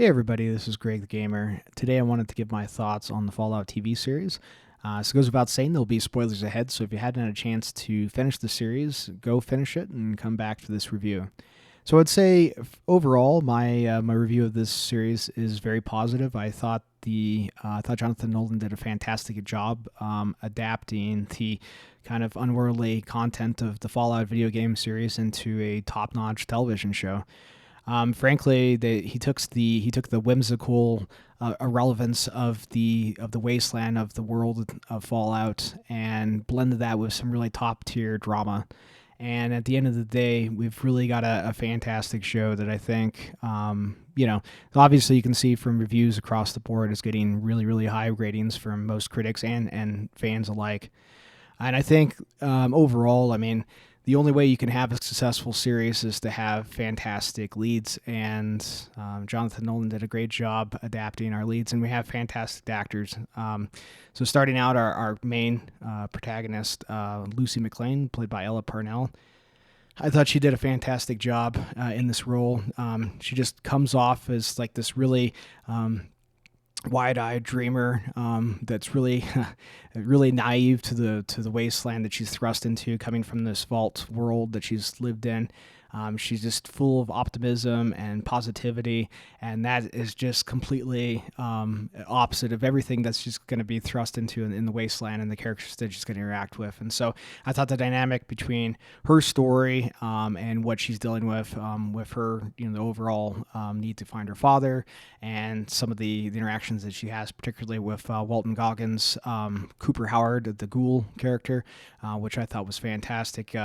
Hey everybody, this is Greg the Gamer. Today I wanted to give my thoughts on the Fallout TV series. So it goes without saying there'll be spoilers ahead, so if you hadn't had a chance to finish the series, go finish it and come back for this review. So I'd say overall, my review of this series is very positive. I thought Jonathan Nolan did a fantastic job adapting the kind of unworldly content of the Fallout video game series into a top-notch television show. Frankly, he took the whimsical irrelevance of the wasteland of the world of Fallout and blended that with some really top tier drama. And at the end of the day, we've really got a fantastic show that I think, obviously you can see from reviews across the board is getting really, really high ratings from most critics and fans alike. And I think overall, I mean, the only way you can have a successful series is to have fantastic leads, and Jonathan Nolan did a great job adapting our leads, and we have fantastic actors. So starting out, our main protagonist, Lucy McLean, played by Ella Parnell. I thought she did a fantastic job in this role. She just comes off as like this really wide-eyed dreamer that's really really naive to the wasteland that she's thrust into, coming from this vault world that she's lived in. She's just full of optimism and positivity, and that is just completely opposite of everything that's just going to be thrust into in the wasteland and the characters that she's going to interact with. And so I thought the dynamic between her story and what she's dealing with her, the overall need to find her father, and some of the interactions that she has, particularly with Walton Goggins, Cooper Howard, the Ghoul character, which I thought was fantastic.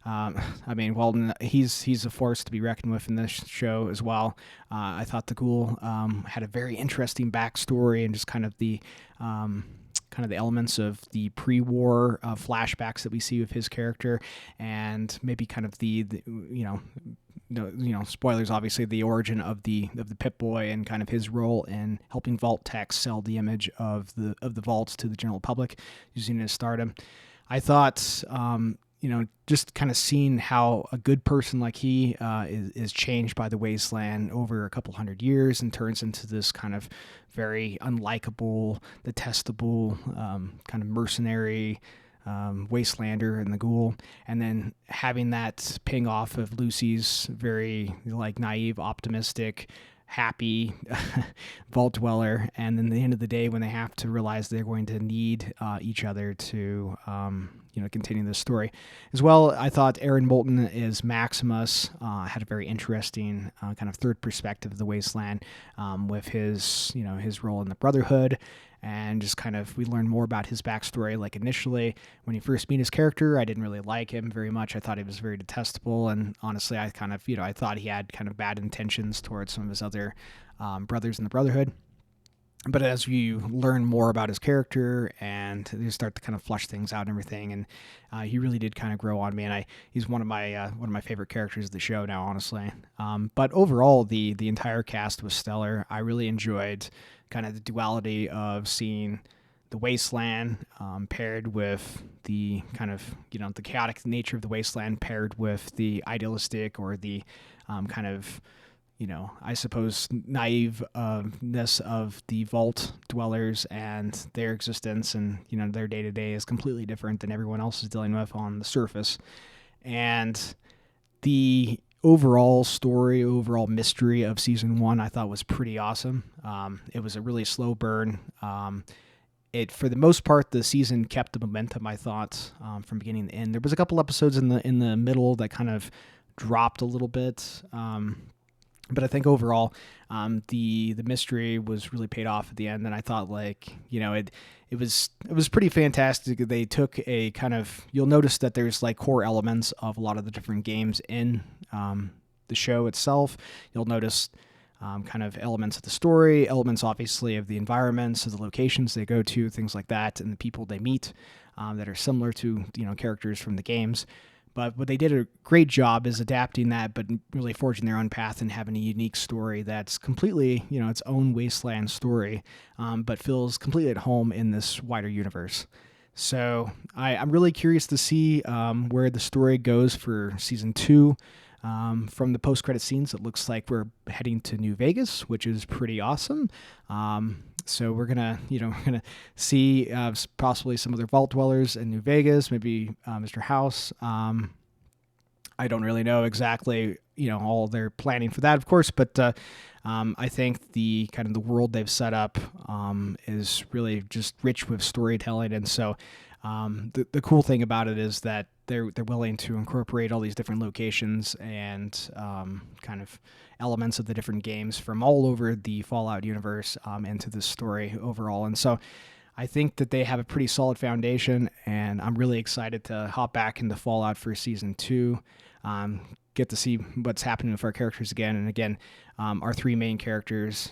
I mean, Walton, he's a force to be reckoned with in this show as well. I thought the Ghoul had a very interesting backstory and just kind of the elements of the pre-war flashbacks that we see of his character, and maybe kind of spoilers, obviously, the origin of the Pip-Boy and kind of his role in helping Vault Tech sell the image of the vaults to the general public using his stardom. I thought just kind of seeing how a good person like he is changed by the wasteland over a couple hundred years and turns into this kind of very unlikable, detestable, kind of mercenary wastelander and the Ghoul, and then having that ping off of Lucy's very like naive, optimistic, happy vault dweller, and then at the end of the day when they have to realize they're going to need each other to continue this story as well. I thought Aaron Moulton as Maximus had a very interesting kind of third perspective of the wasteland, with his role in the Brotherhood, and just kind of we learn more about his backstory. Like initially when you first meet his character, I didn't really like him very much. I thought he was very detestable, and honestly I kind of I thought he had kind of bad intentions towards some of his other brothers in the Brotherhood. But as you learn more about his character and you start to kind of flush things out and everything, and he really did kind of grow on me, and he's one of my favorite characters of the show now, honestly. But overall, the entire cast was stellar. I really enjoyed kind of the duality of seeing the wasteland paired with the kind of the chaotic nature of the wasteland paired with the idealistic or the kind of I suppose naiveness of the vault dwellers and their existence, and their day to day is completely different than everyone else is dealing with on the surface. And the overall story, overall mystery of season one, I thought was pretty awesome. It was a really slow burn. For the most part, the season kept the momentum, I thought, from beginning to end. There was a couple episodes in the middle that kind of dropped a little bit. But I think overall, the mystery was really paid off at the end, and I thought it was pretty fantastic. They took a kind of, you'll notice that there's like core elements of a lot of the different games in the show itself. You'll notice kind of elements of the story, elements obviously of the environments, of the locations they go to, things like that, and the people they meet that are similar to characters from the games. But what they did a great job is adapting that, but really forging their own path and having a unique story that's completely, its own wasteland story, but feels completely at home in this wider universe. So I'm really curious to see where the story goes for season two. From the post-credit scenes, it looks like we're heading to New Vegas, which is pretty awesome. So we're gonna see possibly some other vault dwellers in New Vegas, maybe Mr. House. I don't really know exactly, all their planning for that, of course, but I think the kind of the world they've set up is really just rich with storytelling, and so the cool thing about it is that they're willing to incorporate all these different locations and kind of elements of the different games from all over the Fallout universe into this story overall, and so I think that they have a pretty solid foundation, and I'm really excited to hop back into Fallout for Season 2, get to see what's happening with our characters again. And again, our three main characters,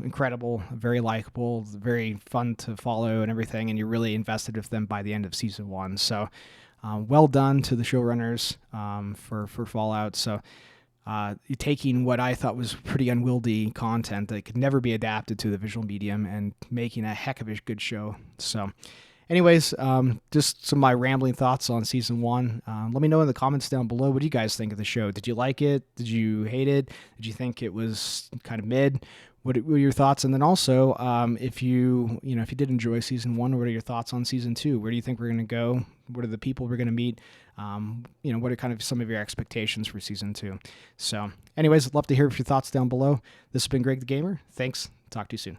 incredible, very likable, very fun to follow and everything, and you're really invested with them by the end of Season 1. So well done to the showrunners for Fallout. So taking what I thought was pretty unwieldy content that could never be adapted to the visual medium and making a heck of a good show. So anyways, just some of my rambling thoughts on Season 1. Let me know in the comments down below, what do you guys think of the show? Did you like it? Did you hate it? Did you think it was kind of mid? What were your thoughts? And then also, if you did enjoy Season 1, what are your thoughts on Season 2? Where do you think we're going to go? What are the people we're going to meet? What are kind of some of your expectations for Season 2? So anyways, I'd love to hear your thoughts down below. This has been Greg the Gamer. Thanks. Talk to you soon.